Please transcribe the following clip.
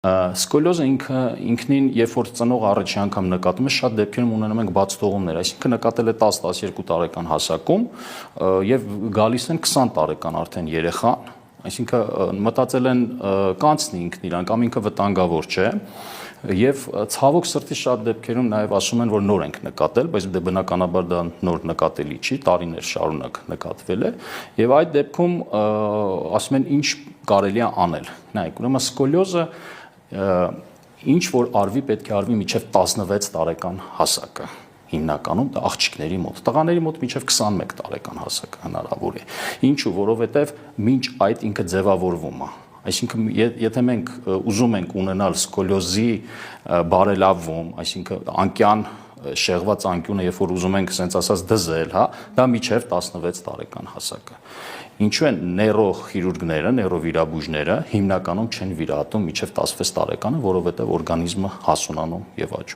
Սկոլիոզը ինքնին, երբ որ ծնող առաջի անգամ նկատում է, շատ դեպքերում ունենում ենք բաց թողումներ, այսինքն նկատել է 10-12 տարեկան հասակում եւ գալիս են 20 տարեկան արդեն երեխան, այսինքն մտածել են կանցնի ինքն իրան կամ ինքը վտանգավոր չէ եւ ցավոք սրտի շատ դեպքերում նաեւ ասում են, որ նոր ենք նկատել, բայց դե բնականաբար դա նոր նկատելի չի, տարիներ շարունակ նկատվել է եւ այդ դեպքում ասում են ինչ կարելի է անել։ Նայեք, ուրեմն սկոլիոզը ինչ որ արվի պետք է արվի մինչև 16 տարեկան հասակը հիմնականում աղջիկների մոտ, տղաների մոտ մինչև 21 տարեկան հասակը հնարավոր է։ Ինչու, որովհետև մինչ այդ ինքը ձևավորվում է։ Այսինքն եթե մենք ուզում ենք ունենալ սկոլիոզի բարելավում, այսինքն անկյան շեղված անկյունը, երբ որ ուզում ենք ասենց ասած դզել, հա, դա միջև 16 տարեկան հասակը։ Ինչու են նեյրոխիրուրգները, նեյրովիրաբույժները հիմնականում չեն վիրահատում միջև 16 տարեկանը, որովհետև օրգանիզմը հասունանում եւ աճում։